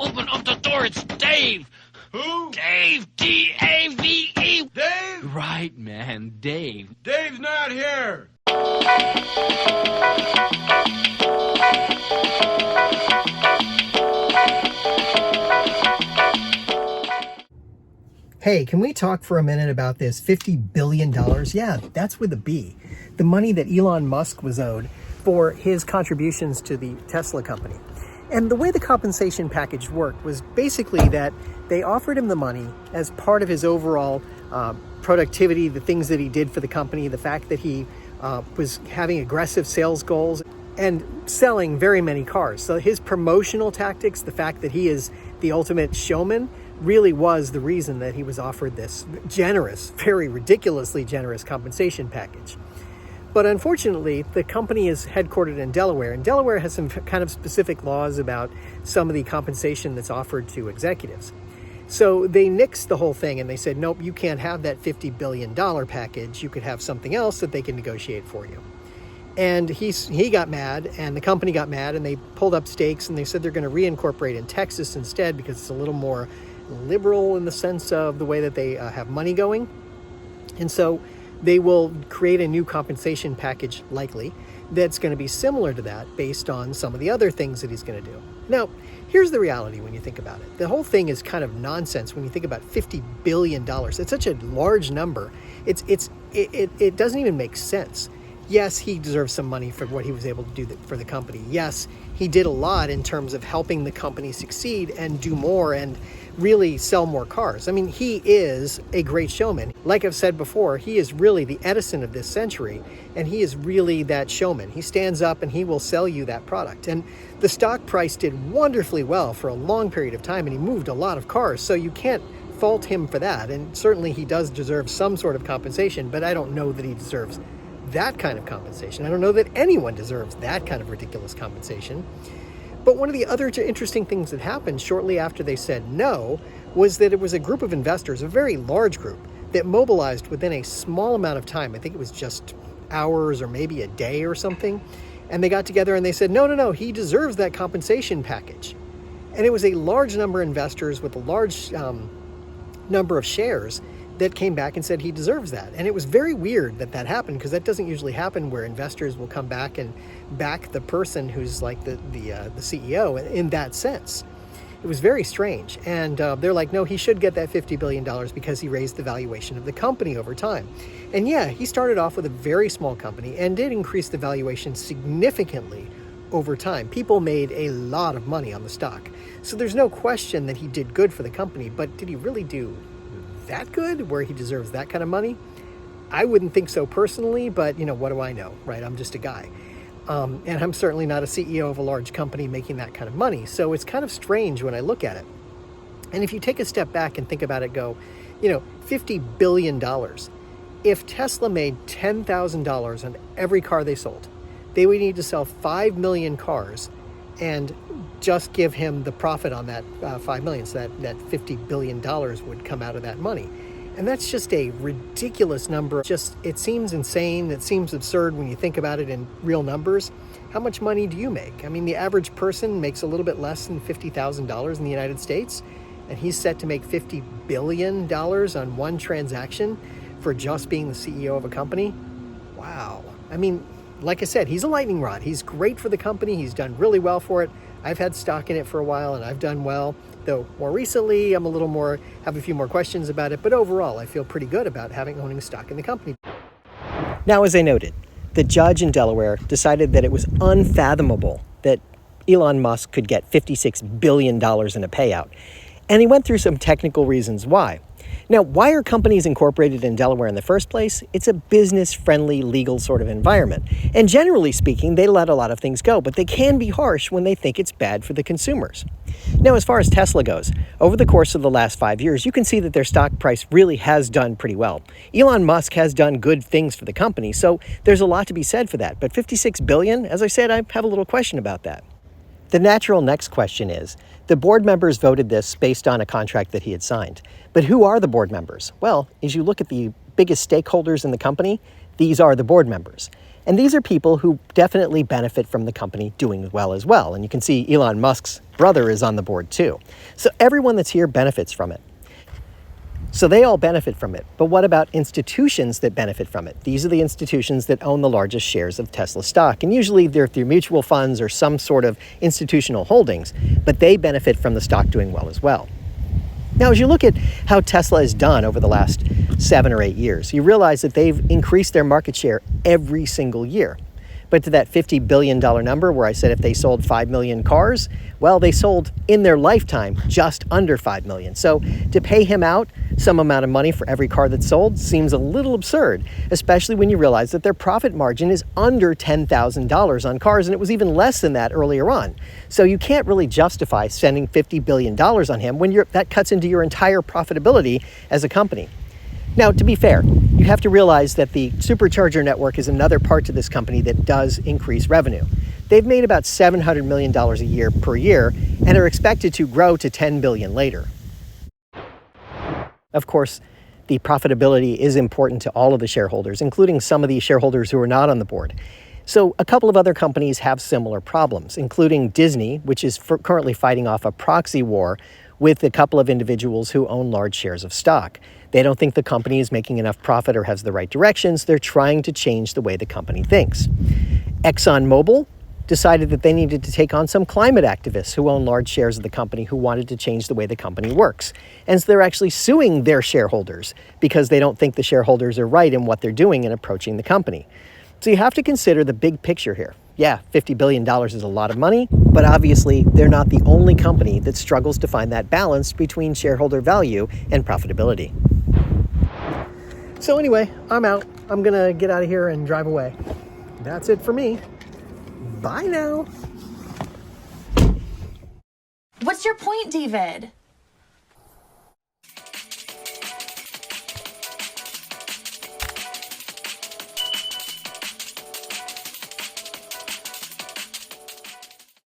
Open up the door, it's Dave! Who? Dave! D-A-V-E! Dave? Right, man, Dave. Dave's not here. Hey, can we talk for a minute about this $50 billion? Yeah, that's with a B. The money that Elon Musk was owed for his contributions to the Tesla company. And the way the compensation package worked was basically that they offered him the money as part of his overall productivity, the things that he did for the company, the fact that he was having aggressive sales goals and selling very many cars. So his promotional tactics, the fact that he is the ultimate showman, really was the reason that he was offered this generous, very ridiculously generous compensation package. But unfortunately, the company is headquartered in Delaware, and Delaware has some kind of specific laws about some of the compensation that's offered to executives. So they nixed the whole thing and they said, nope, you can't have that $50 billion package. You could have something else that they can negotiate for you. And he got mad, and the company got mad, and they pulled up stakes, and they said they're going to reincorporate in Texas instead because it's a little more liberal in the sense of the way that they have money going. And so they will create a new compensation package, likely, that's going to be similar to that based on some of the other things that he's going to do. Now, here's the reality when you think about it. The whole thing is kind of nonsense when you think about $50 billion. It's such a large number. It doesn't even make sense. Yes, he deserves some money for what he was able to do for the company. Yes, he did a lot in terms of helping the company succeed and do more and really sell more cars. I mean, he is a great showman. Like I've said before, he is really the Edison of this century, and he is really that showman. He stands up and he will sell you that product. And the stock price did wonderfully well for a long period of time, and he moved a lot of cars, so you can't fault him for that. And certainly he does deserve some sort of compensation, but I don't know that he deserves that kind of compensation. I don't know that anyone deserves that kind of ridiculous compensation. But one of the other interesting things that happened shortly after they said no was that it was a group of investors, a very large group, that mobilized within a small amount of time. I think it was just hours or maybe a day or something. And they got together and they said, no, he deserves that compensation package. And it was a large number of investors with a large number of shares that came back and said he deserves that. And it was very weird that that happened, because that doesn't usually happen, where investors will come back and back the person who's like the CEO in that sense. It was very strange. And they're like, no, he should get that $50 billion because he raised the valuation of the company over time. And yeah, he started off with a very small company and did increase the valuation significantly over time. People made a lot of money on the stock. So there's no question that he did good for the company, but did he really do that good where he deserves that kind of money? I wouldn't think so personally, but what do I know, right? I'm just a guy. And I'm certainly not a CEO of a large company making that kind of money. So it's kind of strange when I look at it. And if you take a step back and think about it, go, $50 billion. If Tesla made $10,000 on every car they sold, they would need to sell 5 million cars and just give him the profit on that 5 million. So that $50 billion would come out of that money. And that's just a ridiculous number. It seems insane. It seems absurd when you think about it in real numbers. How much money do you make? I mean, the average person makes a little bit less than $50,000 in the United States, and he's set to make $50 billion on one transaction for just being the CEO of a company. Wow. I mean, like I said, he's a lightning rod. He's great for the company. He's done really well for it. I've had stock in it for a while, and I've done well. Though more recently, have a few more questions about it. But overall, I feel pretty good about owning stock in the company. Now, as I noted, the judge in Delaware decided that it was unfathomable that Elon Musk could get $56 billion in a payout. And he went through some technical reasons why. Now, why are companies incorporated in Delaware in the first place? It's a business-friendly, legal sort of environment. And generally speaking, they let a lot of things go, but they can be harsh when they think it's bad for the consumers. Now, as far as Tesla goes, over the course of the last 5 years, you can see that their stock price really has done pretty well. Elon Musk has done good things for the company, so there's a lot to be said for that. But $56 billion, as I said, I have a little question about that. The natural next question is, the board members voted this based on a contract that he had signed. But who are the board members? Well, as you look at the biggest stakeholders in the company, these are the board members. And these are people who definitely benefit from the company doing well as well. And you can see Elon Musk's brother is on the board too. So everyone that's here benefits from it. So they all benefit from it. But what about institutions that benefit from it? These are the institutions that own the largest shares of Tesla stock. And usually they're through mutual funds or some sort of institutional holdings, but they benefit from the stock doing well as well. Now, as you look at how Tesla has done over the last 7 or 8 years, you realize that they've increased their market share every single year. But to that $50 billion number where I said if they sold 5 million cars, well, they sold in their lifetime just under 5 million. So to pay him out some amount of money for every car that's sold seems a little absurd, especially when you realize that their profit margin is under $10,000 on cars, and it was even less than that earlier on. So you can't really justify spending $50 billion on him when that cuts into your entire profitability as a company. Now, to be fair, you have to realize that the supercharger network is another part to this company that does increase revenue. They've made about $700 million a year per year and are expected to grow to $10 billion later. Of course, the profitability is important to all of the shareholders, including some of the shareholders who are not on the board. So a couple of other companies have similar problems, including Disney, which is currently fighting off a proxy war with a couple of individuals who own large shares of stock. They don't think the company is making enough profit or has the right directions. They're trying to change the way the company thinks. ExxonMobil decided that they needed to take on some climate activists who own large shares of the company who wanted to change the way the company works. And so they're actually suing their shareholders because they don't think the shareholders are right in what they're doing in approaching the company. So you have to consider the big picture here. Yeah, $50 billion is a lot of money, but obviously they're not the only company that struggles to find that balance between shareholder value and profitability. So anyway, I'm out. I'm gonna get out of here and drive away. That's it for me. Bye now. What's your point, David?